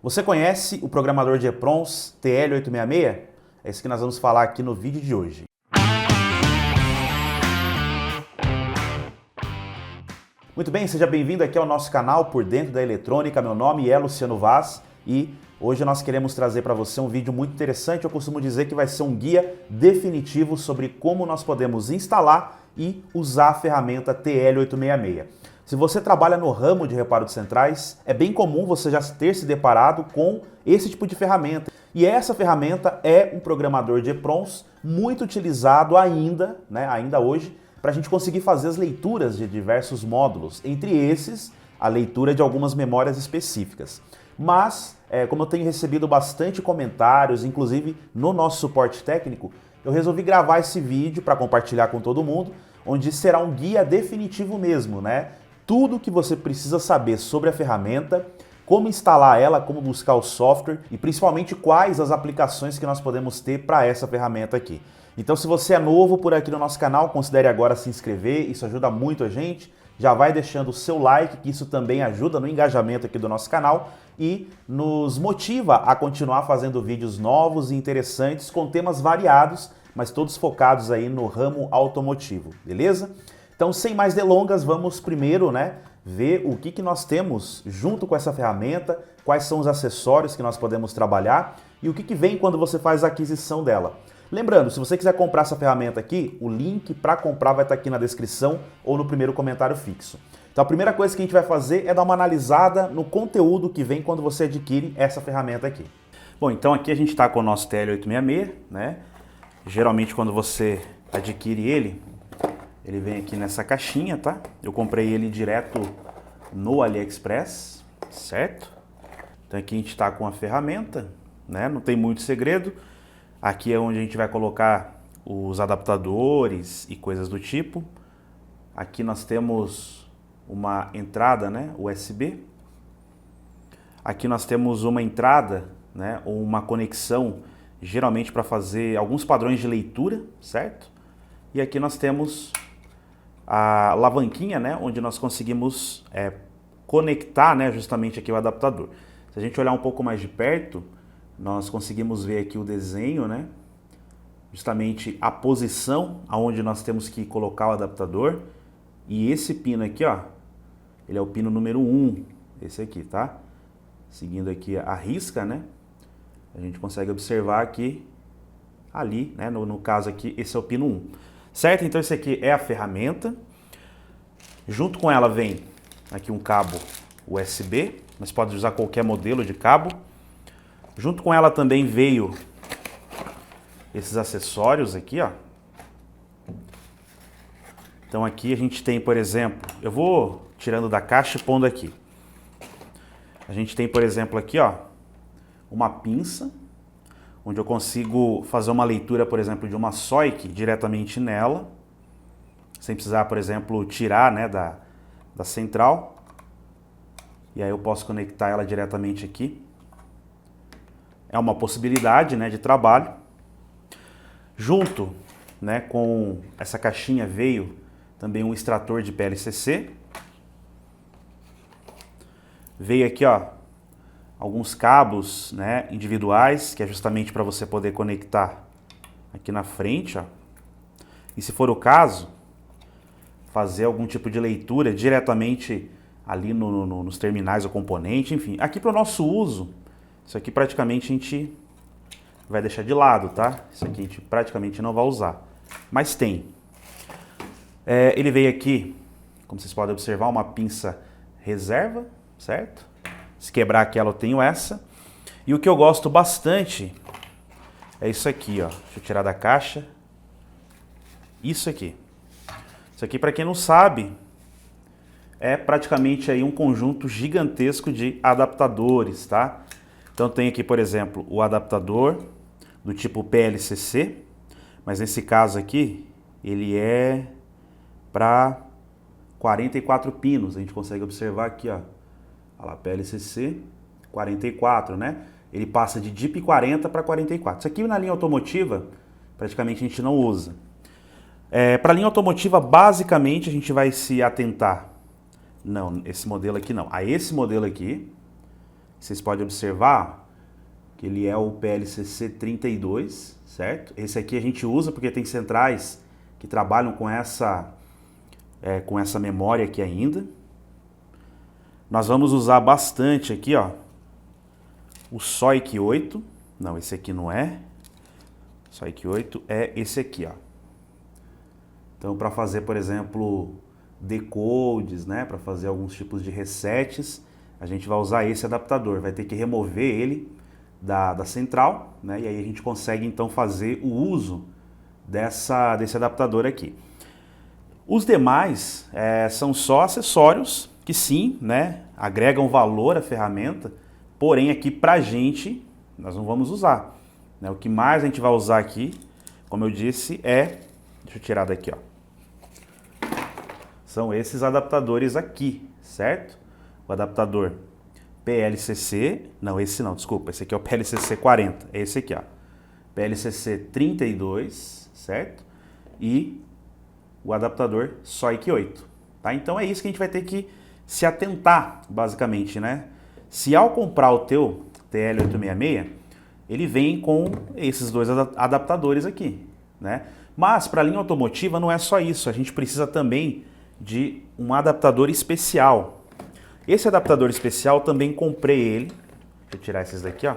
Você conhece o programador de EPROMs TL866? É isso que nós vamos falar aqui no vídeo de hoje. Muito bem, seja bem-vindo aqui ao nosso canal Por Dentro da Eletrônica. Meu nome é Luciano Vaz e hoje nós queremos trazer para você um vídeo muito interessante. Eu costumo dizer que vai ser um guia definitivo sobre como nós podemos instalar e usar a ferramenta TL866. Se você trabalha no ramo de reparo de centrais, é bem comum você já ter se deparado com esse tipo de ferramenta. E essa ferramenta é um programador de EPROMs muito utilizado ainda hoje, para a gente conseguir fazer as leituras de diversos módulos, entre esses, a leitura de algumas memórias específicas. Mas, como eu tenho recebido bastante comentários, inclusive no nosso suporte técnico, eu resolvi gravar esse vídeo para compartilhar com todo mundo, onde será um guia definitivo mesmo, né? Tudo que você precisa saber sobre a ferramenta, como instalar ela, como buscar o software e principalmente quais as aplicações que nós podemos ter para essa ferramenta aqui. Então, se você é novo por aqui no nosso canal, considere agora se inscrever, isso ajuda muito a gente. Já vai deixando o seu like, que isso também ajuda no engajamento aqui do nosso canal e nos motiva a continuar fazendo vídeos novos e interessantes com temas variados, mas todos focados aí no ramo automotivo, beleza? Então, sem mais delongas, vamos primeiro, ver o que nós temos junto com essa ferramenta, quais são os acessórios que nós podemos trabalhar e o que vem quando você faz a aquisição dela. Lembrando, se você quiser comprar essa ferramenta aqui, o link para comprar vai estar aqui na descrição ou no primeiro comentário fixo. Então, a primeira coisa que a gente vai fazer é dar uma analisada no conteúdo que vem quando você adquire essa ferramenta aqui. Bom, então aqui a gente está com o nosso TL866, né? Geralmente quando você adquire ele vem aqui nessa caixinha, tá? Eu comprei ele direto no AliExpress, certo? Então aqui a gente está com a ferramenta, né? Não tem muito segredo. Aqui é onde a gente vai colocar os adaptadores e coisas do tipo. Aqui nós temos uma entrada, USB. Aqui nós temos uma entrada, ou uma conexão, geralmente para fazer alguns padrões de leitura, certo? E aqui nós temos a alavanquinha, onde nós conseguimos conectar, justamente aqui o adaptador. Se a gente olhar um pouco mais de perto, nós conseguimos ver aqui o desenho, justamente a posição aonde nós temos que colocar o adaptador. E esse pino aqui, ó, ele é o pino número 1, esse aqui, tá? Seguindo aqui a risca, a gente consegue observar aqui, ali, no caso aqui, esse é o pino 1. Certo? Então esse aqui é a ferramenta. Junto com ela vem aqui um cabo USB, mas pode usar qualquer modelo de cabo. Junto com ela também veio esses acessórios aqui, ó. Então aqui a gente tem, por exemplo, eu vou tirando da caixa e pondo aqui. A gente tem, por exemplo, aqui, ó, uma pinça, onde eu consigo fazer uma leitura, por exemplo, de uma SOIC diretamente nela, sem precisar, por exemplo, tirar da central. E aí eu posso conectar ela diretamente aqui. É uma possibilidade, de trabalho. Junto, com essa caixinha veio também um extrator de PLCC. Veio aqui, ó, alguns cabos, individuais, que é justamente para você poder conectar aqui na frente, ó. E se for o caso, fazer algum tipo de leitura diretamente ali nos terminais ou componente, enfim. Aqui para o nosso uso, isso aqui praticamente a gente vai deixar de lado, tá? Isso aqui a gente praticamente não vai usar, mas tem. Ele veio aqui, como vocês podem observar, uma pinça reserva, certo? Se quebrar aquela eu tenho essa. E o que eu gosto bastante é isso aqui, ó. Deixa eu tirar da caixa. Isso aqui. Isso aqui, para quem não sabe, é praticamente aí um conjunto gigantesco de adaptadores, tá? Então tem aqui, por exemplo, o adaptador do tipo PLCC, mas nesse caso aqui, ele é para 44 pinos. A gente consegue observar aqui, ó. Olha lá, PLCC 44, Ele passa de DIP 40 para 44. Isso aqui na linha automotiva, praticamente a gente não usa. Para a linha automotiva, basicamente, a gente vai se atentar. Não, esse modelo aqui não. A esse modelo aqui, Vocês podem observar que ele é o PLCC 32, certo? Esse aqui a gente usa porque tem centrais que trabalham com essa memória aqui ainda. Nós vamos usar bastante aqui, ó, o SOIC 8. Não, esse aqui não é. SOIC 8 é esse aqui, ó. Então, para fazer, por exemplo, decodes, né, para fazer alguns tipos de resets, a gente vai usar esse adaptador. Vai ter que remover ele da central, né, e aí a gente consegue então fazer o uso desse adaptador aqui. Os demais são só acessórios que sim, né, agregam valor à ferramenta, porém aqui pra gente nós não vamos usar, né? O que mais a gente vai usar aqui, como eu disse, deixa eu tirar daqui, ó. São esses adaptadores aqui, certo? O adaptador PLCC, não, esse não, desculpa, esse aqui é o PLCC 40, é esse aqui, ó. PLCC 32, certo? E o adaptador SOIC 8, tá? Então é isso que a gente vai ter que se atentar, basicamente, né? Se ao comprar o teu TL866, ele vem com esses dois adaptadores aqui, né? Mas para a linha automotiva não é só isso, a gente precisa também de um adaptador especial. Esse adaptador especial também comprei ele, deixa eu tirar esses daqui, ó,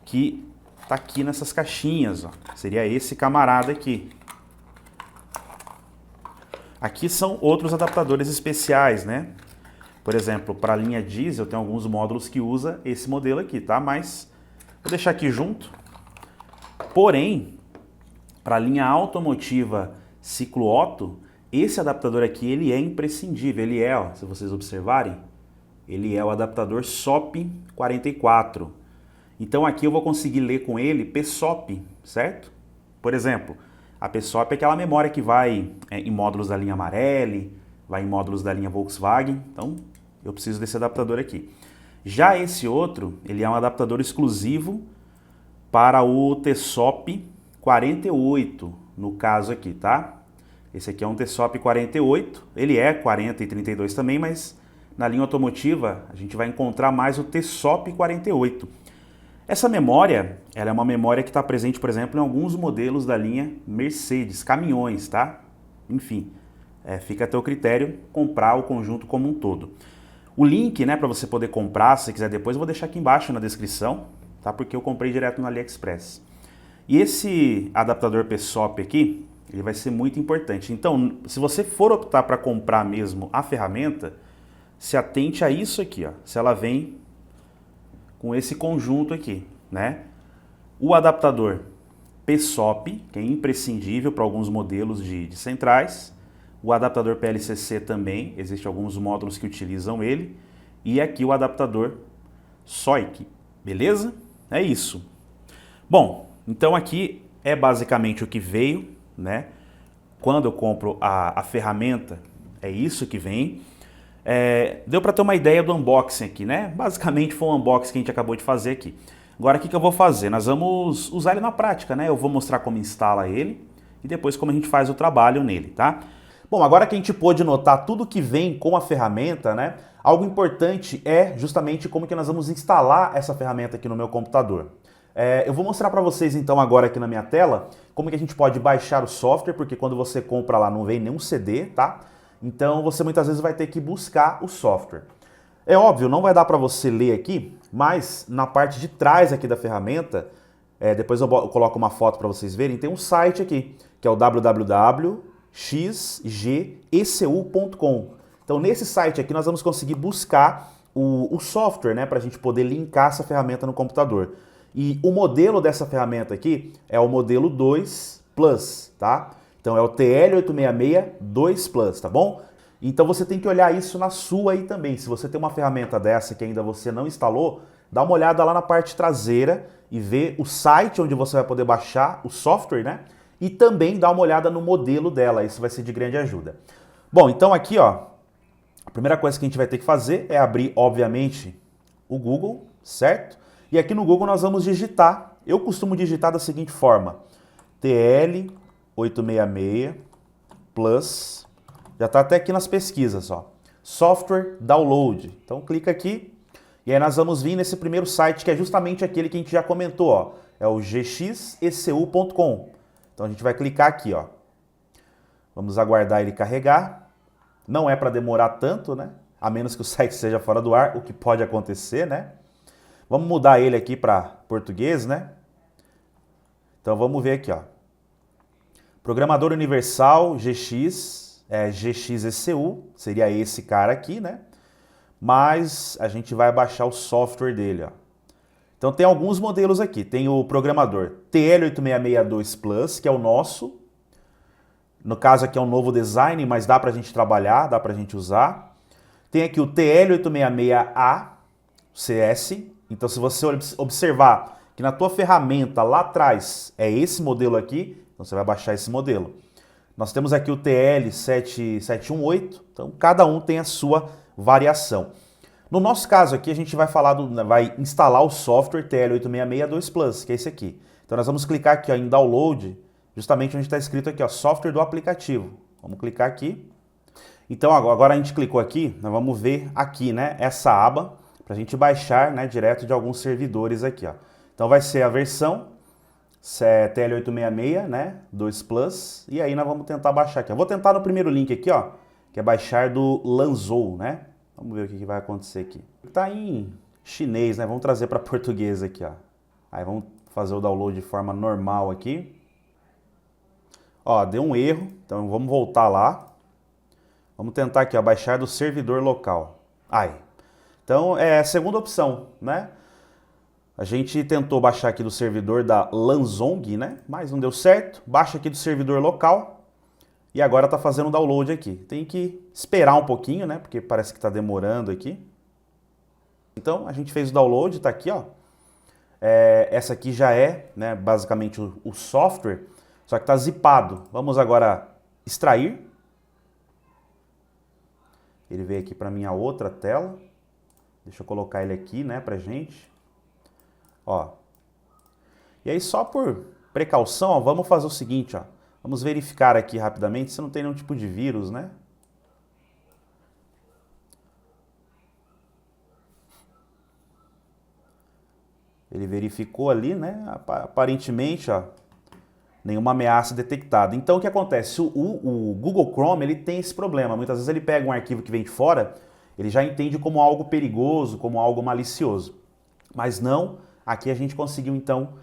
que tá aqui nessas caixinhas, ó. Seria esse camarada aqui. Aqui são outros adaptadores especiais, né? Por exemplo, para a linha diesel tem alguns módulos que usa esse modelo aqui, tá? Mas vou deixar aqui junto. Porém, para a linha automotiva ciclo Otto, esse adaptador aqui ele é imprescindível. Ele é, ó, se vocês observarem, ele é o adaptador SOP 44. Então aqui eu vou conseguir ler com ele PSOP, certo? Por exemplo, a PSOP é aquela memória que vai em módulos da linha Marelli, vai em módulos da linha Volkswagen, então eu preciso desse adaptador aqui. Já esse outro, ele é um adaptador exclusivo para o TSOP 48, no caso aqui, tá? Esse aqui é um TSOP 48, ele é 40 e 32 também, mas na linha automotiva a gente vai encontrar mais o TSOP 48. Essa memória, ela é uma memória que está presente, por exemplo, em alguns modelos da linha Mercedes, caminhões, tá? Enfim, fica a teu critério comprar o conjunto como um todo. O link, né, para você poder comprar, se você quiser depois, eu vou deixar aqui embaixo na descrição, tá? Porque eu comprei direto no AliExpress. E esse adaptador PSOP aqui, ele vai ser muito importante. Então, se você for optar para comprar mesmo a ferramenta, se atente a isso aqui, ó. Se ela vem com esse conjunto aqui, né? O adaptador PSOP, que é imprescindível para alguns modelos de centrais. O adaptador PLCC também, existem alguns módulos que utilizam ele. E aqui o adaptador SOIC, beleza? É isso. Bom, então aqui é basicamente o que veio, né? Quando eu compro a ferramenta, é isso que vem. Deu para ter uma ideia do unboxing aqui, né? Basicamente foi um unboxing que a gente acabou de fazer aqui. Agora o que eu vou fazer? Nós vamos usar ele na prática, né? Eu vou mostrar como instala ele e depois como a gente faz o trabalho nele, tá? Bom, agora que a gente pôde notar tudo que vem com a ferramenta, né? Algo importante é justamente como que nós vamos instalar essa ferramenta aqui no meu computador. Eu vou mostrar para vocês então agora aqui na minha tela como que a gente pode baixar o software, porque quando você compra lá não vem nenhum CD, tá? Então você muitas vezes vai ter que buscar o software. É óbvio, não vai dar para você ler aqui, mas na parte de trás aqui da ferramenta, depois eu coloco uma foto para vocês verem, tem um site aqui, que é o www.xgecu.com. Então nesse site aqui nós vamos conseguir buscar o software, né, para a gente poder linkar essa ferramenta no computador. E o modelo dessa ferramenta aqui é o modelo 2 Plus, tá? Então é o TL866 2 Plus, tá bom? Então você tem que olhar isso na sua aí também. Se você tem uma ferramenta dessa que ainda você não instalou, dá uma olhada lá na parte traseira e vê o site onde você vai poder baixar o software, né? E também dá uma olhada no modelo dela, isso vai ser de grande ajuda. Bom, então aqui, ó, a primeira coisa que a gente vai ter que fazer é abrir, obviamente, o Google, certo? E aqui no Google nós vamos digitar, eu costumo digitar da seguinte forma, TL866 Plus, já está até aqui nas pesquisas, ó, Software Download. Então clica aqui e aí nós vamos vir nesse primeiro site que é justamente aquele que a gente já comentou, ó. É o gxecu.com. Então a gente vai clicar aqui, ó. Vamos aguardar ele carregar. Não é para demorar tanto, né? A menos que o site seja fora do ar, o que pode acontecer, né? Vamos mudar ele aqui para português, né? Então vamos ver aqui, ó. Programador Universal GX, GXECU, seria esse cara aqui, né? Mas a gente vai baixar o software dele, ó. Então tem alguns modelos aqui. Tem o programador TL8662 Plus, que é o nosso. No caso aqui é um novo design, mas dá pra gente trabalhar, dá pra gente usar. Tem aqui o TL866A CS. Então se você observar que na tua ferramenta lá atrás é esse modelo aqui, então você vai baixar esse modelo. Nós temos aqui o TL7718, então cada um tem a sua variação. No nosso caso aqui a gente vai vai instalar o software TL8662 Plus, que é esse aqui. Então nós vamos clicar aqui ó, em Download, justamente onde está escrito aqui ó, Software do aplicativo. Vamos clicar aqui. Então agora a gente clicou aqui, nós vamos ver aqui, né, essa aba para a gente baixar, né, direto de alguns servidores aqui, ó. Então vai ser a versão TL866, né, 2 Plus, e aí nós vamos tentar baixar aqui. Eu vou tentar no primeiro link aqui, ó, que é baixar do Lanzou, né? Vamos ver o que vai acontecer aqui. Tá em chinês, né? Vamos trazer para português aqui, ó. Aí vamos fazer o download de forma normal aqui. Ó, deu um erro, então vamos voltar lá. Vamos tentar aqui, ó, baixar do servidor local. Aí. Então, é a segunda opção, né? A gente tentou baixar aqui do servidor da Lanzong, né? Mas não deu certo. Baixa aqui do servidor local. E agora tá fazendo o download aqui. Tem que esperar um pouquinho, né? Porque parece que tá demorando aqui. Então, a gente fez o download, tá aqui, ó. Essa aqui já é, né, basicamente o software, só que tá zipado. Vamos agora extrair. Ele veio aqui para minha outra tela. Deixa eu colocar ele aqui, né, pra gente. Ó. E aí só por precaução, ó, vamos fazer o seguinte, ó. Vamos verificar aqui rapidamente se não tem nenhum tipo de vírus, né? Ele verificou ali, né? Aparentemente, ó, nenhuma ameaça detectada. Então o que acontece? O Google Chrome ele tem esse problema. Muitas vezes ele pega um arquivo que vem de fora, ele já entende como algo perigoso, como algo malicioso. Mas não, aqui a gente conseguiu então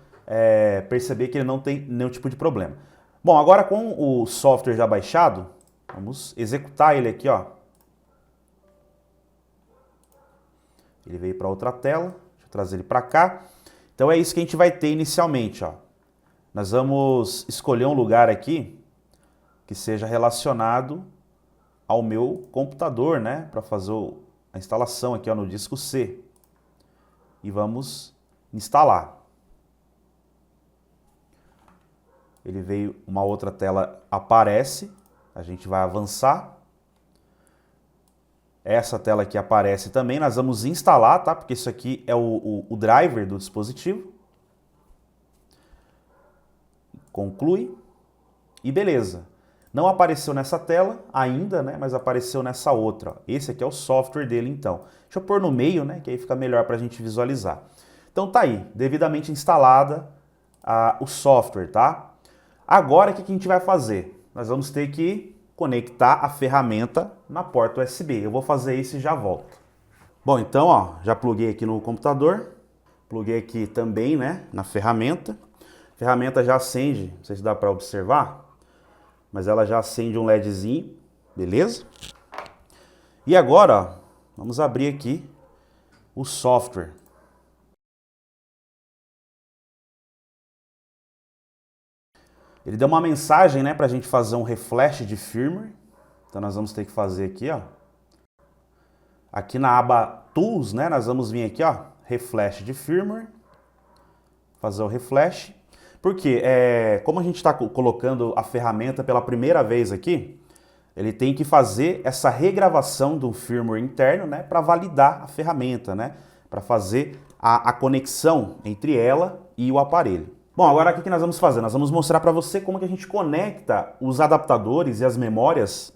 perceber que ele não tem nenhum tipo de problema. Bom, agora com o software já baixado, vamos executar ele aqui, ó. Ele veio para outra tela, deixa eu trazer ele para cá. Então é isso que a gente vai ter inicialmente, ó. Nós vamos escolher um lugar aqui que seja relacionado ao meu computador, né, para fazer a instalação aqui, ó, no disco C. E vamos instalar. Ele veio, uma outra tela aparece, a gente vai avançar. Essa tela aqui aparece também, nós vamos instalar, tá? Porque isso aqui é o driver do dispositivo. Conclui. E beleza. Não apareceu nessa tela ainda, né? Mas apareceu nessa outra. Ó. Esse aqui é o software dele, então. Deixa eu pôr no meio, né? Que aí fica melhor para a gente visualizar. Então tá aí, devidamente instalada o software, tá? Agora o que a gente vai fazer? Nós vamos ter que conectar a ferramenta na porta USB. Eu vou fazer isso e já volto. Bom, então, ó, já pluguei aqui no computador. Pluguei aqui também, né? Na ferramenta. A ferramenta já acende, não sei se dá para observar, mas ela já acende um LEDzinho, beleza? E agora, ó, vamos abrir aqui o software. Ele deu uma mensagem, né, para a gente fazer um refresh de firmware. Então nós vamos ter que fazer aqui, ó. Aqui na aba Tools, né, nós vamos vir aqui, ó, refresh de firmware. Fazer o refresh. Porque como a gente está colocando a ferramenta pela primeira vez aqui, ele tem que fazer essa regravação do firmware interno, né, para validar a ferramenta, né, para fazer a conexão entre ela e o aparelho. Bom, agora o que nós vamos fazer? Nós vamos mostrar para você como que a gente conecta os adaptadores e as memórias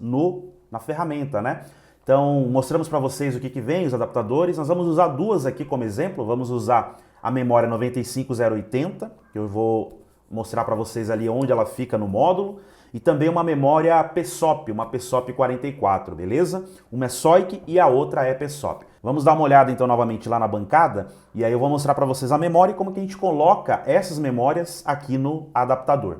na ferramenta, né? Então, mostramos para vocês o que vem, os adaptadores. Nós vamos usar duas aqui como exemplo. Vamos usar a memória 95080, que eu vou mostrar para vocês ali onde ela fica no módulo. E também uma memória PSOP, uma PSOP 44, beleza? Uma é SOIC e a outra é PSOP. Vamos dar uma olhada então novamente lá na bancada e aí eu vou mostrar para vocês a memória e como que a gente coloca essas memórias aqui no adaptador.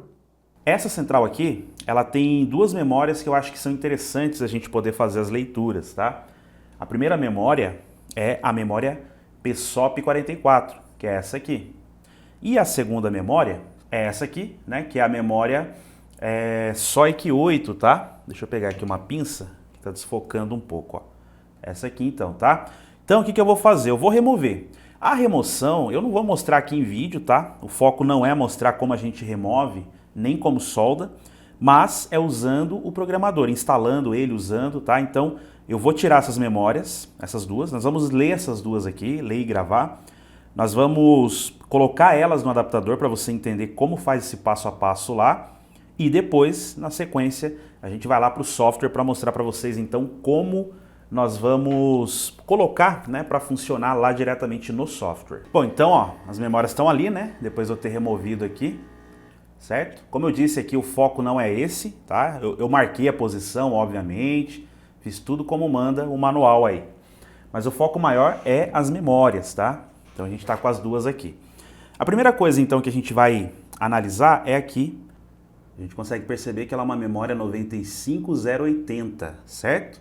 Essa central aqui, ela tem duas memórias que eu acho que são interessantes a gente poder fazer as leituras, tá? A primeira memória é a memória PSOP 44, que é essa aqui. E a segunda memória é essa aqui, né? Que é a memória SOIC 8, tá? Deixa eu pegar aqui uma pinça que tá desfocando um pouco, ó. Essa aqui então, tá? Então o que eu vou fazer? Eu vou remover. A remoção eu não vou mostrar aqui em vídeo, tá? O foco não é mostrar como a gente remove, nem como solda, mas é usando o programador, instalando ele, usando, tá? Então eu vou tirar essas memórias, essas duas, nós vamos ler essas duas aqui, ler e gravar. Nós vamos colocar elas no adaptador para você entender como faz esse passo a passo lá. E depois, na sequência, a gente vai lá para o software para mostrar para vocês então como nós vamos colocar, né, para funcionar lá diretamente no software. Bom, então, ó, as memórias estão ali, né? Depois de eu ter removido aqui, certo? Como eu disse aqui, o foco não é esse, tá? Eu marquei a posição, obviamente, fiz tudo como manda o manual aí. Mas o foco maior é as memórias, tá? Então a gente está com as duas aqui. A primeira coisa então que a gente vai analisar é aqui. A gente consegue perceber que ela é uma memória 95080, certo?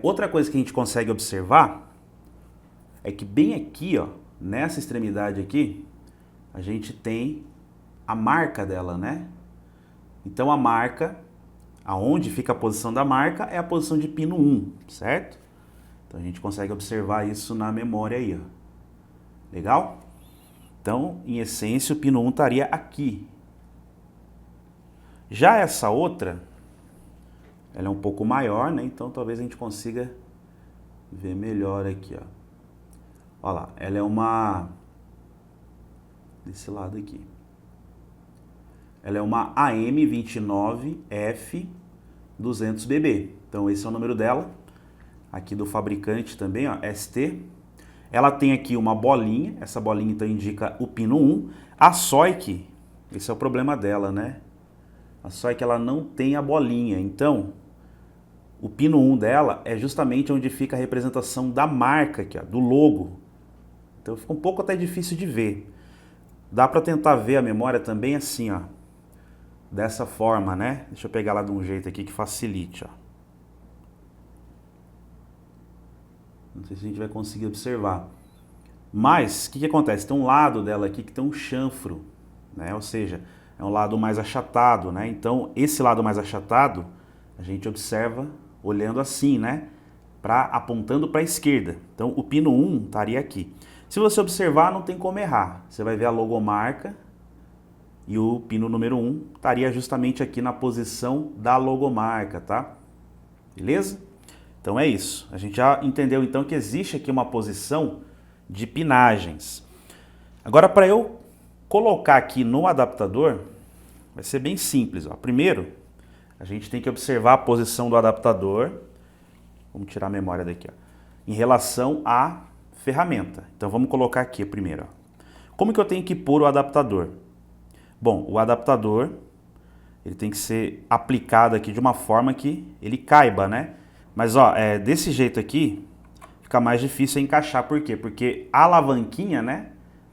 Outra coisa que a gente consegue observar é que bem aqui, ó, nessa extremidade aqui, a gente tem a marca dela, né? Então a marca, aonde fica a posição da marca, é a posição de pino 1, certo? Então a gente consegue observar isso na memória aí, ó. Legal? Então, em essência, o pino 1 estaria aqui. Já essa outra, ela é um pouco maior, né? Então talvez a gente consiga ver melhor aqui, ó. Olha lá, ela é uma... desse lado aqui. Ela é uma AM29F200BB. Então esse é o número dela. Aqui do fabricante também, ó, ST. Ela tem aqui uma bolinha. Essa bolinha então indica o pino 1. A SOIC, esse é o problema dela, né? A SOIC ela não tem a bolinha. Então, o pino 1 dela é justamente onde fica a representação da marca aqui, ó, do logo. Então fica um pouco até difícil de ver. Dá para tentar ver a memória também assim, ó. Dessa forma, né? Deixa eu pegar lá de um jeito aqui que facilite, ó. Não sei se a gente vai conseguir observar. Mas, o que acontece? Tem um lado dela aqui que tem um chanfro, né? Ou seja, é um lado mais achatado, né? Então, esse lado mais achatado, a gente observa olhando assim, né? Apontando para a esquerda. Então, o pino 1 estaria aqui. Se você observar, não tem como errar. Você vai ver a logomarca e o pino número 1 estaria justamente aqui na posição da logomarca, tá? Beleza? Então é isso. A gente já entendeu então que existe aqui uma posição de pinagens. Agora, para eu colocar aqui no adaptador, vai ser bem simples, ó. Primeiro, a gente tem que observar a posição do adaptador. Vamos tirar a memória daqui, ó, em relação à ferramenta. Então vamos colocar aqui primeiro, ó. Como que eu tenho que pôr o adaptador? Bom, o adaptador ele tem que ser aplicado aqui de uma forma que ele caiba, né? Mas ó, desse jeito aqui fica mais difícil encaixar. Por quê? Porque a alavanquinha, né,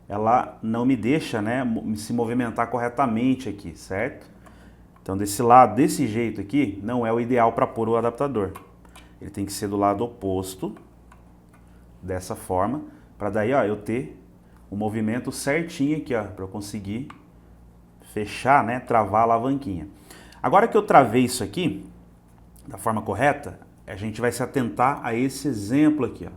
ela não me deixa, né, se movimentar corretamente aqui, certo? Então desse lado, desse jeito aqui, não é o ideal para pôr o adaptador. Ele tem que ser do lado oposto, dessa forma, para daí, ó, eu ter o movimento certinho aqui, ó, para eu conseguir fechar, né, travar a alavanquinha. Agora que eu travei isso aqui da forma correta, a gente vai se atentar a esse exemplo aqui, ó.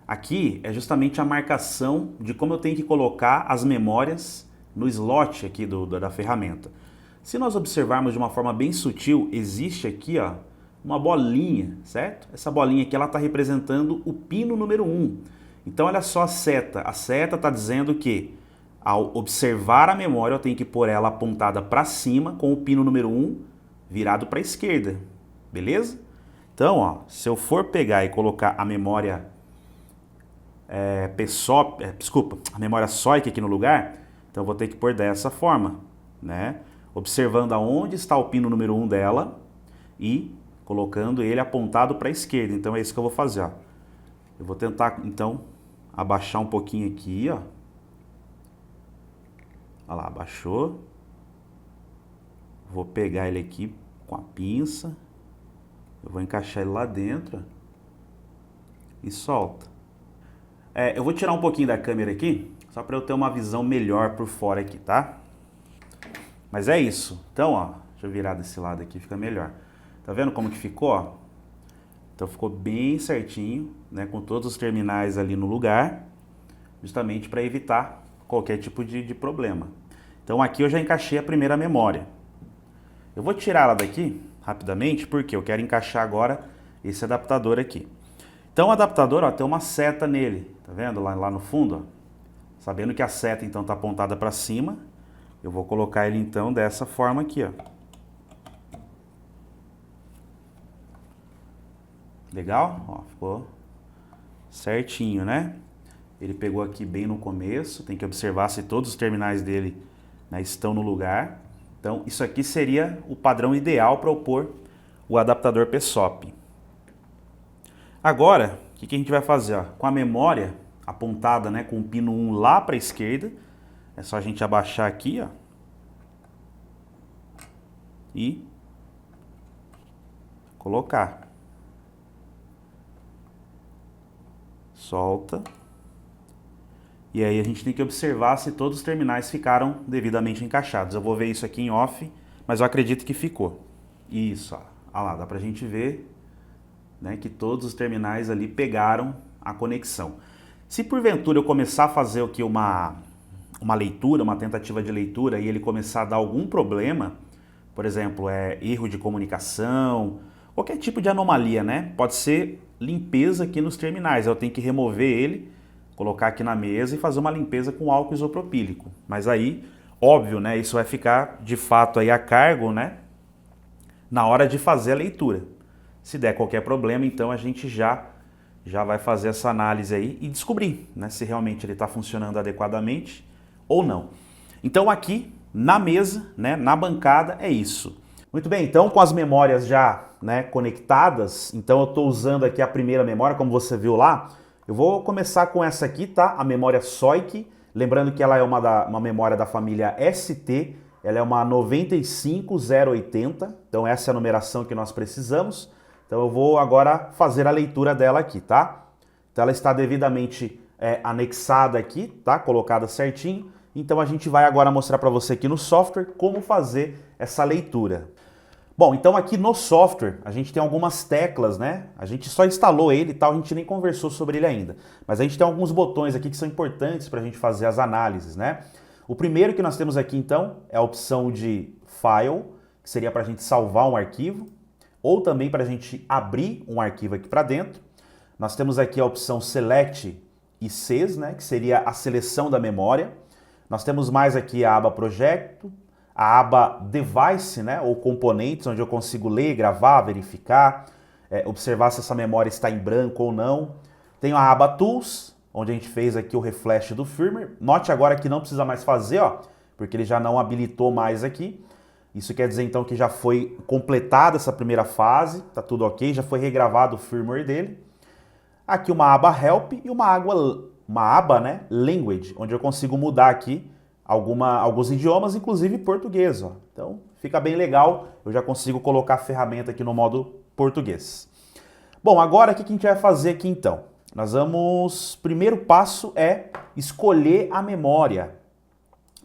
Aqui é justamente a marcação de como eu tenho que colocar as memórias no slot aqui da ferramenta. Se nós observarmos de uma forma bem sutil, existe aqui, ó, uma bolinha, certo? Essa bolinha aqui ela está representando o pino número 1. Então olha só a seta. A seta está dizendo que ao observar a memória eu tenho que pôr ela apontada para cima com o pino número 1 virado para a esquerda. Beleza? Então, ó, se eu for pegar e colocar a memória a memória SOIC aqui no lugar, então eu vou ter que pôr dessa forma, né? Observando aonde está o pino número 1 dela e colocando ele apontado para a esquerda. Então é isso que eu vou fazer, ó. Eu vou tentar, então, abaixar um pouquinho aqui, ó. Olha lá, abaixou. Vou pegar ele aqui com a pinça. Eu vou encaixar ele lá dentro, ó, e solta. Eu vou tirar um pouquinho da câmera aqui, só para eu ter uma visão melhor por fora aqui, tá? Mas é isso. Então, ó, deixa eu virar desse lado aqui, fica melhor. Tá vendo como que ficou, ó? Então ficou bem certinho, né, com todos os terminais ali no lugar, justamente para evitar qualquer tipo de problema. Então aqui eu já encaixei a primeira memória. Eu vou tirar ela daqui rapidamente, porque eu quero encaixar agora esse adaptador aqui. Então o adaptador, ó, tem uma seta nele, tá vendo? Lá no fundo, ó. Sabendo que a seta então está apontada para cima, eu vou colocar ele então dessa forma aqui, ó. Legal? Ó, ficou certinho, né? Ele pegou aqui bem no começo, tem que observar se todos os terminais dele, né, estão no lugar. Então isso aqui seria o padrão ideal para opor o adaptador PSOP. Agora, o que a gente vai fazer? Ó? Com a memória apontada, né, com o pino 1 lá para a esquerda, é só a gente abaixar aqui, ó, e colocar. Solta. E aí a gente tem que observar se todos os terminais ficaram devidamente encaixados. Eu vou ver isso aqui em off, mas eu acredito que ficou. Isso, ó. Olha lá, dá pra gente ver, né, que todos os terminais ali pegaram a conexão. Se porventura eu começar a fazer aqui uma leitura, uma tentativa de leitura, e ele começar a dar algum problema, por exemplo, erro de comunicação, qualquer tipo de anomalia, né? Pode ser limpeza aqui nos terminais. Eu tenho que remover ele, colocar aqui na mesa e fazer uma limpeza com álcool isopropílico. Mas aí, óbvio, né? Isso vai ficar de fato aí a cargo, né? Na hora de fazer a leitura. Se der qualquer problema, então a gente já vai fazer essa análise aí e descobrir, né, se realmente ele está funcionando adequadamente ou não. Então aqui na mesa, né, na bancada, é isso. Muito bem, então com as memórias já, né, conectadas, então eu estou usando aqui a primeira memória, como você viu lá. Eu vou começar com essa aqui, tá? A memória SOIC, lembrando que ela é uma memória da família ST, ela é uma 95080, então essa é a numeração que nós precisamos. Então eu vou agora fazer a leitura dela aqui, tá? Então ela está devidamente anexada aqui, tá? Colocada certinho. Então a gente vai agora mostrar para você aqui no software como fazer essa leitura. Bom, então aqui no software a gente tem algumas teclas, né? A gente só instalou ele e tal, a gente nem conversou sobre ele ainda. Mas a gente tem alguns botões aqui que são importantes para a gente fazer as análises, né? O primeiro que nós temos aqui então é a opção de File, que seria para a gente salvar um arquivo, ou também para a gente abrir um arquivo aqui para dentro. Nós temos aqui a opção Select ICs, né, que seria a seleção da memória. Nós temos mais aqui a aba Projeto, a aba Device, né, ou Componentes, onde eu consigo ler, gravar, verificar, observar se essa memória está em branco ou não. Tenho a aba Tools, onde a gente fez aqui o refresh do firmware. Note agora que não precisa mais fazer, ó, porque ele já não habilitou mais aqui. Isso quer dizer então que já foi completada essa primeira fase, tá tudo ok, já foi regravado o firmware dele. Aqui uma aba Help e uma aba, né, Language, onde eu consigo mudar aqui alguns idiomas, inclusive português, ó. Então fica bem legal, eu já consigo colocar a ferramenta aqui no modo português. Bom, agora o que a gente vai fazer aqui então? Primeiro passo é escolher a memória.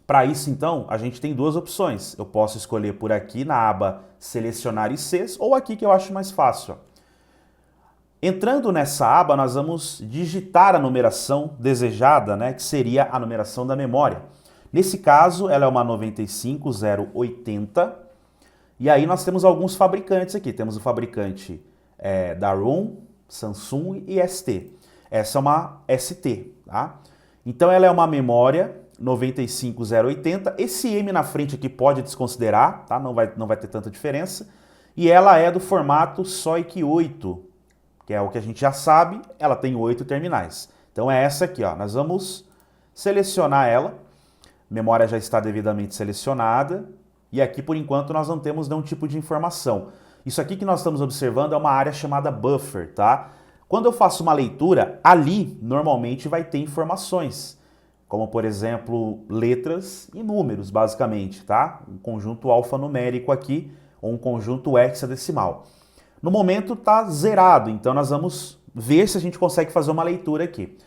Para isso, então, a gente tem duas opções. Eu posso escolher por aqui na aba Selecionar ICs ou aqui que eu acho mais fácil. Entrando nessa aba, nós vamos digitar a numeração desejada, né, que seria a numeração da memória. Nesse caso, ela é uma 95080. E aí nós temos alguns fabricantes aqui. Temos o fabricante da ROM, Samsung e ST. Essa é uma ST, tá? Então ela é uma memória 95080, esse M na frente aqui pode desconsiderar, tá? Não vai ter tanta diferença. e ela é do formato SOIC 8, que é o que a gente já sabe, ela tem 8 terminais. Então é essa aqui, ó. Nós vamos selecionar ela, a memória já está devidamente selecionada, e aqui por enquanto nós não temos nenhum tipo de informação. Isso aqui que nós estamos observando é uma área chamada buffer, tá? Quando eu faço uma leitura, ali normalmente vai ter informações, como por exemplo letras e números, basicamente, tá? Um conjunto alfanumérico aqui, ou um conjunto hexadecimal. No momento está zerado, então nós vamos ver se a gente consegue fazer uma leitura aqui.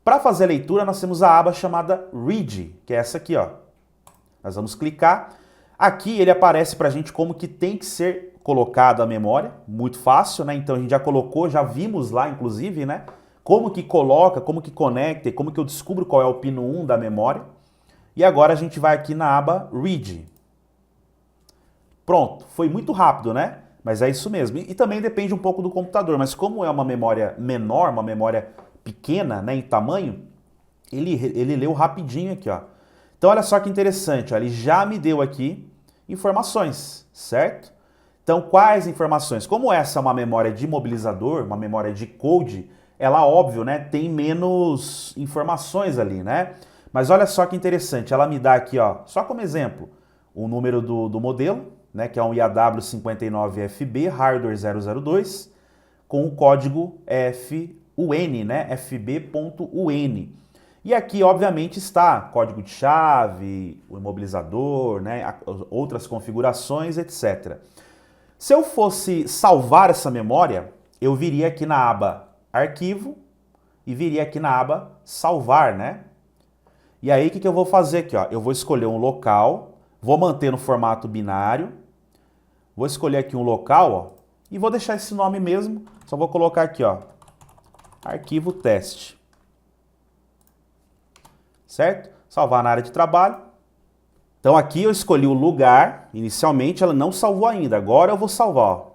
Para fazer a leitura, nós temos a aba chamada Read, que é essa aqui, ó. Nós vamos clicar. Aqui ele aparece para a gente como que tem que ser colocada a memória, muito fácil, né? Então a gente já colocou, já vimos lá, inclusive, né? Como que coloca, como que conecta, como que eu descubro qual é o pino 1 da memória. E agora a gente vai aqui na aba Read. Pronto, foi muito rápido, né? Mas é isso mesmo. E também depende um pouco do computador, mas como é uma memória menor, uma memória pequena, né, em tamanho, ele leu rapidinho aqui, ó. Então olha só que interessante, ó, ele já me deu aqui informações, certo? Então quais informações? Como essa é uma memória de mobilizador, uma memória de code, ela, óbvio, né, tem menos informações ali, né? Mas olha só que interessante, ela me dá aqui, ó, só como exemplo, o número do modelo, né, que é um IAW59FB Hardware 002, com o código FUN, né, FB.UN. E aqui, obviamente, está código de chave, o imobilizador, né, outras configurações, etc. Se eu fosse salvar essa memória, eu viria aqui na aba Arquivo e viria aqui na aba Salvar, né? E aí, o que eu vou fazer aqui, ó? Eu vou escolher um local, vou manter no formato binário, vou escolher aqui um local, ó, e vou deixar esse nome mesmo, só vou colocar aqui, ó, arquivo teste. Certo? Salvar na área de trabalho. Então aqui eu escolhi o lugar, inicialmente ela não salvou ainda, agora eu vou salvar, ó.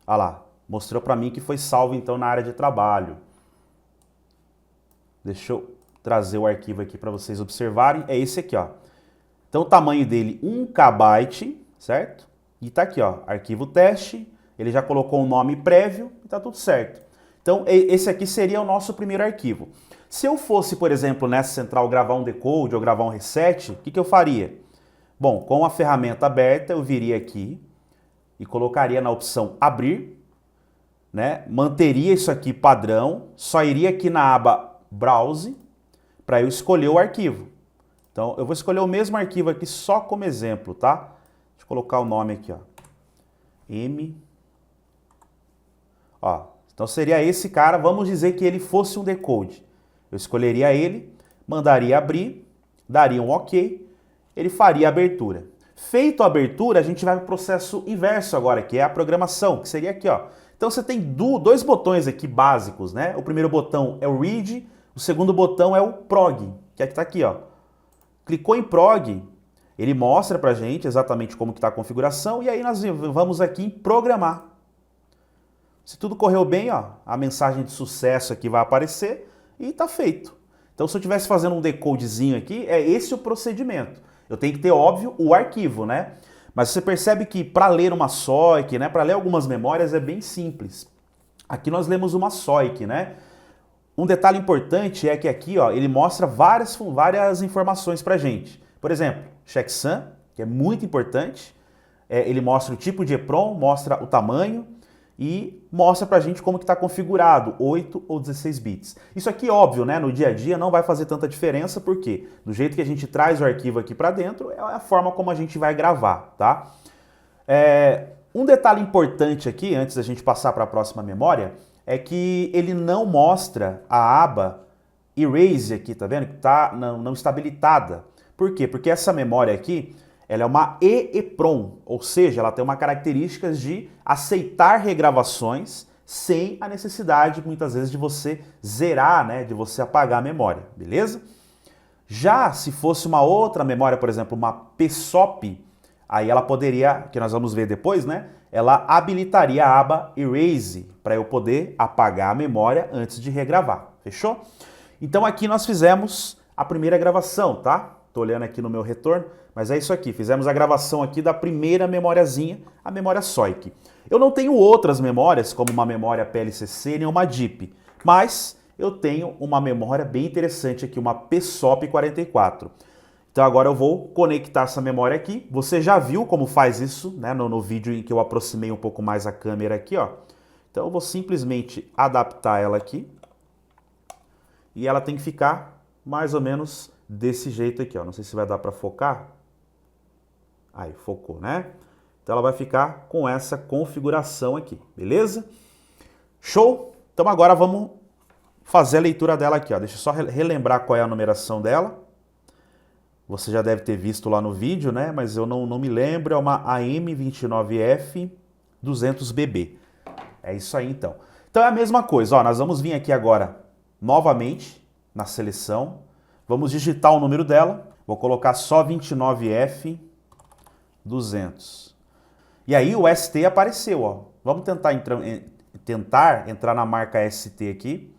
Olha lá, mostrou para mim que foi salvo então na área de trabalho. Deixa eu trazer o arquivo aqui para vocês observarem, é esse aqui, ó. Então o tamanho dele 1 KB, certo? E tá aqui, ó, arquivo teste, ele já colocou um nome prévio e tá tudo certo. Então esse aqui seria o nosso primeiro arquivo. Se eu fosse, por exemplo, nessa central gravar um decode ou gravar um reset, o que eu faria? Bom, com a ferramenta aberta eu viria aqui e colocaria na opção abrir, né? Manteria isso aqui padrão, só iria aqui na aba browse para eu escolher o arquivo. Então eu vou escolher o mesmo arquivo aqui só como exemplo, tá? Deixa eu colocar o nome aqui, ó. Ó, então seria esse cara, vamos dizer que ele fosse um decode. Eu escolheria ele, mandaria abrir, daria um OK, ele faria a abertura. Feito a abertura, a gente vai para o processo inverso agora, que é a programação, que seria aqui, ó. Então você tem dois botões aqui básicos, né? O primeiro botão é o Read, o segundo botão é o Prog, que é que está aqui, ó. Clicou em Prog, ele mostra pra gente exatamente como que está a configuração e aí nós vamos aqui em Programar. Se tudo correu bem, ó, a mensagem de sucesso aqui vai aparecer e está feito. Então, se eu estivesse fazendo um decodezinho aqui, é esse o procedimento. Eu tenho que ter, óbvio, o arquivo, né? Mas você percebe que para ler uma SOIC, né, para ler algumas memórias é bem simples. Aqui nós lemos uma SOIC, né? Um detalhe importante é que aqui, ó, ele mostra várias informações para a gente. Por exemplo, checksum, que é muito importante. Ele mostra o tipo de EPROM, mostra o tamanho, e mostra pra gente como que está configurado, 8 ou 16 bits. Isso aqui, óbvio, né, no dia a dia não vai fazer tanta diferença, porque do jeito que a gente traz o arquivo aqui para dentro, é a forma como a gente vai gravar, tá? Um detalhe importante aqui, antes da gente passar para a próxima memória, é que ele não mostra a aba Erase aqui, tá vendo? Que tá não está habilitada. Por quê? Porque essa memória aqui, ela é uma EEPROM, ou seja, ela tem uma característica de aceitar regravações sem a necessidade, muitas vezes, de você zerar, né, de você apagar a memória, beleza? Já se fosse uma outra memória, por exemplo, uma PSOP, aí ela poderia, que nós vamos ver depois, né, ela habilitaria a aba Erase, para eu poder apagar a memória antes de regravar, fechou? Então aqui nós fizemos a primeira gravação, tá? Tô olhando aqui no meu retorno, mas é isso aqui. Fizemos a gravação aqui da primeira memóriazinha, a memória SOIC. Eu não tenho outras memórias, como uma memória PLCC nem uma DIP, mas eu tenho uma memória bem interessante aqui, uma PSOP44. Então agora eu vou conectar essa memória aqui. Você já viu como faz isso, né, no vídeo em que eu aproximei um pouco mais a câmera aqui, ó. Então eu vou simplesmente adaptar ela aqui. E ela tem que ficar mais ou menos desse jeito aqui, ó. Não sei se vai dar para focar. Aí, focou, né? Então ela vai ficar com essa configuração aqui, beleza? Show? Então agora vamos fazer a leitura dela aqui, ó. Deixa eu só relembrar qual é a numeração dela. Você já deve ter visto lá no vídeo, né? Mas eu não me lembro, é uma AM29F200BB. É isso aí, então. Então é a mesma coisa, ó. Nós vamos vir aqui agora, novamente, na seleção. Vamos digitar o número dela. Vou colocar só 29F200. E aí o ST apareceu, ó. Vamos tentar entrar na marca ST aqui.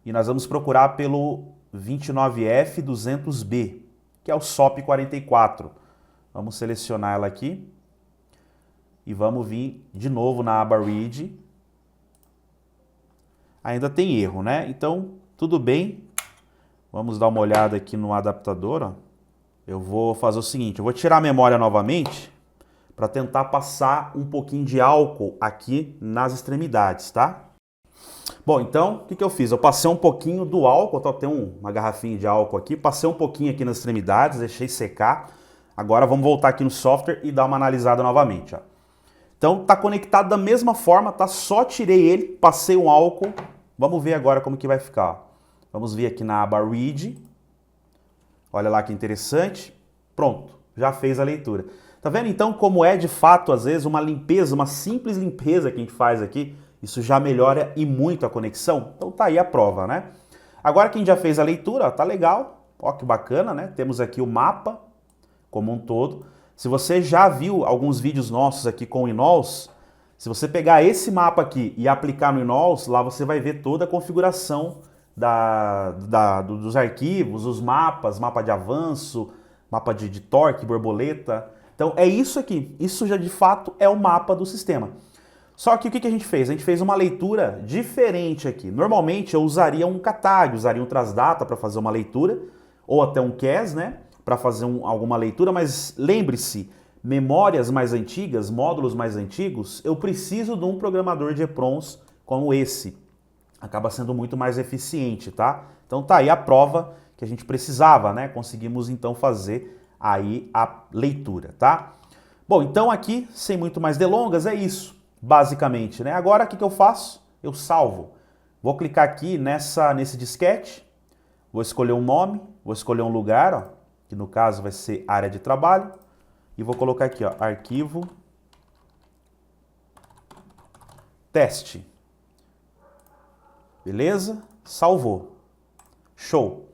E nós vamos procurar pelo 29F200B, que é o SOP44. Vamos selecionar ela aqui. E vamos vir de novo na aba Read. Ainda tem erro, né? Então, tudo bem. Vamos dar uma olhada aqui no adaptador, ó. Eu vou fazer o seguinte, eu vou tirar a memória novamente para tentar passar um pouquinho de álcool aqui nas extremidades, tá? Bom, então, o que eu fiz? Eu passei um pouquinho do álcool, tá? Tem uma garrafinha de álcool aqui, passei um pouquinho aqui nas extremidades, deixei secar. Agora vamos voltar aqui no software e dar uma analisada novamente, ó. Então, tá conectado da mesma forma, tá? Só tirei ele, passei um álcool. Vamos ver agora como que vai ficar, ó. Vamos vir aqui na aba Read. Olha lá que interessante. Pronto, já fez a leitura. Tá vendo então como é de fato, às vezes, uma limpeza, uma simples limpeza que a gente faz aqui, isso já melhora e muito a conexão? Então tá aí a prova, né? Agora que a gente já fez a leitura, ó, tá legal. Ó que bacana, né? Temos aqui o mapa como um todo. Se você já viu alguns vídeos nossos aqui com o Inols, se você pegar esse mapa aqui e aplicar no Inols, lá você vai ver toda a configuração dos arquivos, os mapas, mapa de avanço, mapa de torque, borboleta. Então é isso aqui, isso já de fato é o mapa do sistema. Só que o que a gente fez? A gente fez uma leitura diferente aqui. Normalmente eu usaria um CATAG, usaria um Transdata para fazer uma leitura, ou até um CAS, né, para fazer alguma leitura, mas lembre-se, memórias mais antigas, módulos mais antigos, eu preciso de um programador de EPROMs como esse. Acaba sendo muito mais eficiente, tá? Então tá aí a prova que a gente precisava, né? Conseguimos então fazer aí a leitura, tá? Bom, então aqui, sem muito mais delongas, é isso, basicamente, né? Agora o que eu faço? Eu salvo. Vou clicar aqui nesse disquete, vou escolher um nome, vou escolher um lugar, ó, que no caso vai ser área de trabalho, e vou colocar aqui, ó, arquivo teste. Beleza? Salvou. Show.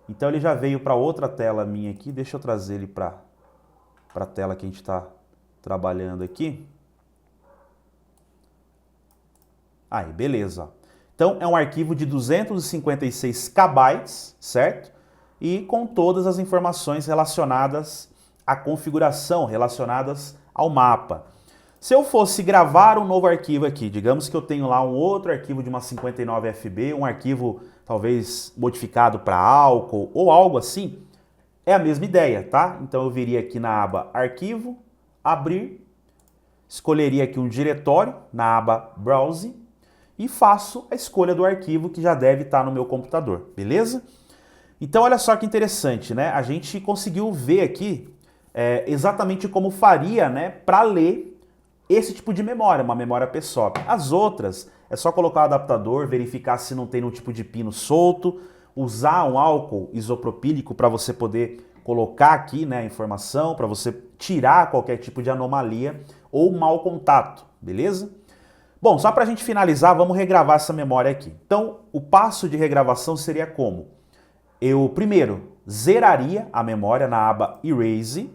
Então ele já veio para outra tela minha aqui. Deixa eu trazer ele para a tela que a gente está trabalhando aqui. Aí, beleza. Então é um arquivo de 256 KB, certo? E com todas as informações relacionadas à configuração, relacionadas ao mapa. Se eu fosse gravar um novo arquivo aqui, digamos que eu tenho lá um outro arquivo de uma 59FB, um arquivo talvez modificado para álcool ou algo assim, é a mesma ideia, tá? Então eu viria aqui na aba Arquivo, Abrir, escolheria aqui um diretório na aba Browse e faço a escolha do arquivo que já deve estar no meu computador, beleza? Então olha só que interessante, né? A gente conseguiu ver aqui exatamente como faria, né, para ler esse tipo de memória, uma memória PSOP. As outras, é só colocar o adaptador, verificar se não tem nenhum tipo de pino solto, usar um álcool isopropílico para você poder colocar aqui, né, a informação, para você tirar qualquer tipo de anomalia ou mau contato, beleza? Bom, só para a gente finalizar, vamos regravar essa memória aqui. Então, o passo de regravação seria como? Eu, primeiro, zeraria a memória na aba Erase.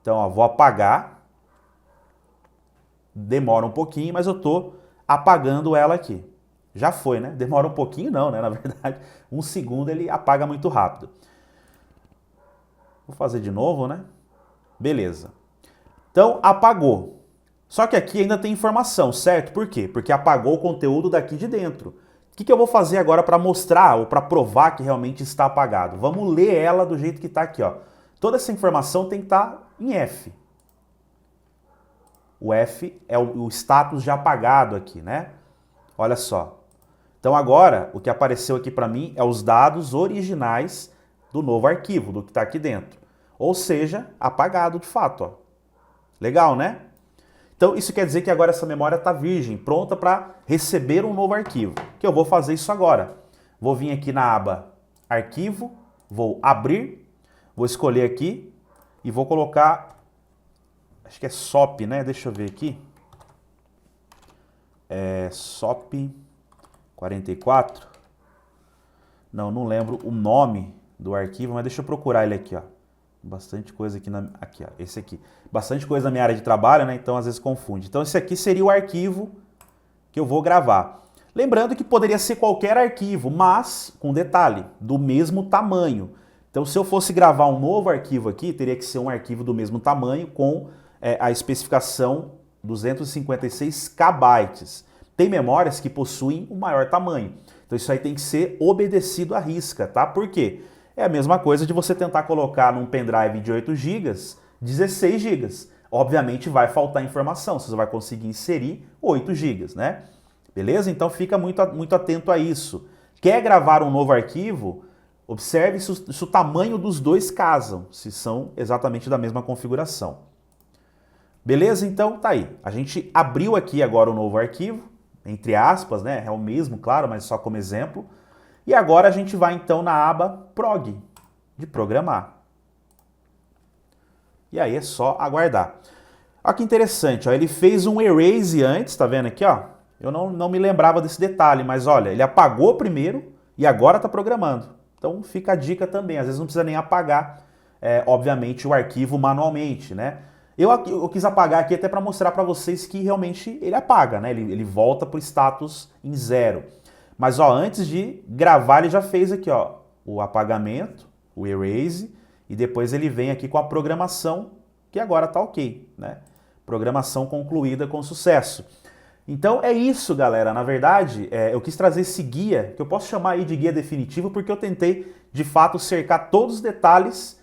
Então, ó, vou apagar. Demora um pouquinho, mas eu estou apagando ela aqui. Já foi, né? Demora um pouquinho não, né? Na verdade, um segundo ele apaga muito rápido. Vou fazer de novo, né? Beleza. Então, apagou. Só que aqui ainda tem informação, certo? Por quê? Porque apagou o conteúdo daqui de dentro. O que eu vou fazer agora para mostrar ou para provar que realmente está apagado? Vamos ler ela do jeito que está aqui, ó. Toda essa informação tem que estar em F. O F é o status de apagado aqui, né? Olha só. Então agora, o que apareceu aqui para mim é os dados originais do novo arquivo, do que está aqui dentro. Ou seja, apagado de fato, ó. Legal, né? Então isso quer dizer que agora essa memória está virgem, pronta para receber um novo arquivo. Que eu vou fazer isso agora. Vou vir aqui na aba Arquivo, vou abrir, vou escolher aqui e vou colocar, acho que é SOP, né? Deixa eu ver aqui. É SOP 44. Não lembro o nome do arquivo, mas deixa eu procurar ele aqui, ó. Bastante coisa aqui, aqui ó, esse aqui. Bastante coisa na minha área de trabalho, né? Então às vezes confunde. Então esse aqui seria o arquivo que eu vou gravar. Lembrando que poderia ser qualquer arquivo, mas com detalhe, do mesmo tamanho. Então se eu fosse gravar um novo arquivo aqui, teria que ser um arquivo do mesmo tamanho com a especificação 256 KB. Tem memórias que possuem um maior tamanho. Então isso aí tem que ser obedecido à risca, tá? Por quê? É a mesma coisa de você tentar colocar num pendrive de 8 GB, 16 GB. Obviamente vai faltar informação, você só vai conseguir inserir 8 GB, né? Beleza? Então fica muito atento a isso. Quer gravar um novo arquivo? Observe se o tamanho dos dois casam, se são exatamente da mesma configuração. Beleza? Então tá aí. A gente abriu aqui agora um novo arquivo, entre aspas, né? É o mesmo, claro, mas só como exemplo. E agora a gente vai então na aba Prog, de programar. E aí é só aguardar. Olha que interessante, ó, ele fez um erase antes, tá vendo aqui, ó? Eu não me lembrava desse detalhe, mas olha, ele apagou primeiro e agora está programando. Então fica a dica também, às vezes não precisa nem apagar, obviamente, o arquivo manualmente, né? Eu quis apagar aqui até para mostrar para vocês que realmente ele apaga, né? Ele volta para o status em 0. Mas ó, antes de gravar ele já fez aqui, ó, o apagamento, o erase, e depois ele vem aqui com a programação, que agora tá ok, né? Programação concluída com sucesso. Então é isso, galera. Na verdade, eu quis trazer esse guia, que eu posso chamar aí de guia definitivo, porque eu tentei, de fato, cercar todos os detalhes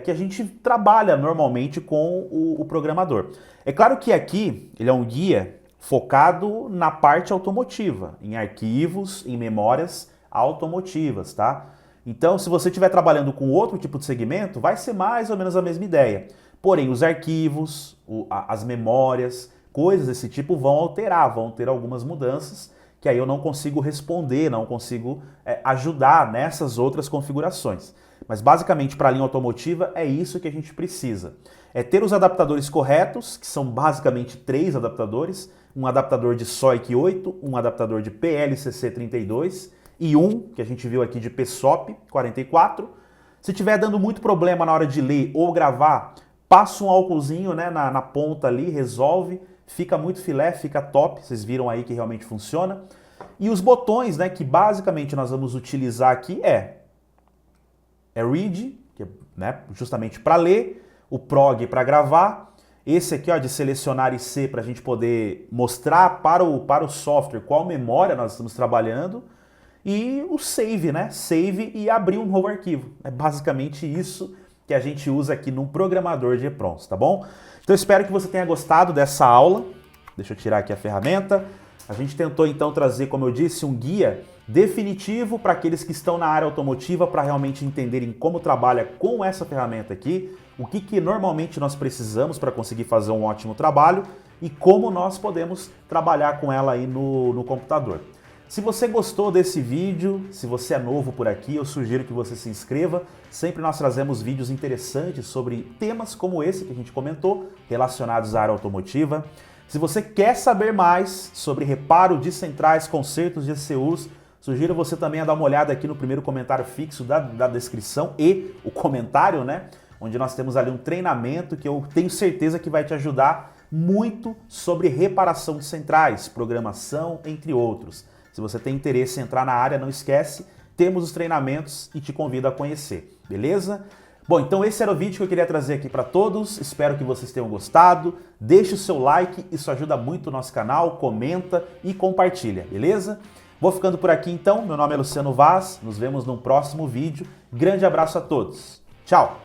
que a gente trabalha normalmente com o programador. É claro que aqui ele é um guia focado na parte automotiva, em arquivos, em memórias automotivas, tá? Então, se você estiver trabalhando com outro tipo de segmento, vai ser mais ou menos a mesma ideia. Porém, os arquivos, as memórias, coisas desse tipo vão alterar, vão ter algumas mudanças que aí eu não consigo responder, não consigo ajudar nessas outras configurações. Mas basicamente para a linha automotiva é isso que a gente precisa. É ter os adaptadores corretos, que são basicamente 3 adaptadores, um adaptador de SOIC 8, um adaptador de PLCC 32 e um que a gente viu aqui de PSOP 44. Se estiver dando muito problema na hora de ler ou gravar, passa um álcoolzinho, né, na ponta ali, resolve, fica muito filé, fica top, vocês viram aí que realmente funciona. E os botões, né, que basicamente nós vamos utilizar aqui é Read, que é, né, justamente para ler, o Prog para gravar, esse aqui ó, de selecionar IC para a gente poder mostrar para o software qual memória nós estamos trabalhando, e o Save, né? Save e abrir um novo arquivo. É basicamente isso que a gente usa aqui no programador de EPROMs, tá bom? Então eu espero que você tenha gostado dessa aula. Deixa eu tirar aqui a ferramenta. A gente tentou então trazer, como eu disse, um guia definitivo para aqueles que estão na área automotiva para realmente entenderem como trabalha com essa ferramenta aqui, o que normalmente nós precisamos para conseguir fazer um ótimo trabalho e como nós podemos trabalhar com ela aí no computador. Se você gostou desse vídeo, se você é novo por aqui, eu sugiro que você se inscreva. Sempre nós trazemos vídeos interessantes sobre temas como esse que a gente comentou, relacionados à área automotiva. Se você quer saber mais sobre reparo de centrais, consertos de ECUs, sugiro você também a dar uma olhada aqui no primeiro comentário fixo da descrição e o comentário, né? Onde nós temos ali um treinamento que eu tenho certeza que vai te ajudar muito sobre reparação de centrais, programação, entre outros. Se você tem interesse em entrar na área, não esquece, temos os treinamentos e te convido a conhecer, beleza? Bom, então esse era o vídeo que eu queria trazer aqui para todos, espero que vocês tenham gostado, deixe o seu like, isso ajuda muito o nosso canal, comenta e compartilha, beleza? Vou ficando por aqui então, meu nome é Luciano Vaz, nos vemos num próximo vídeo, grande abraço a todos, tchau!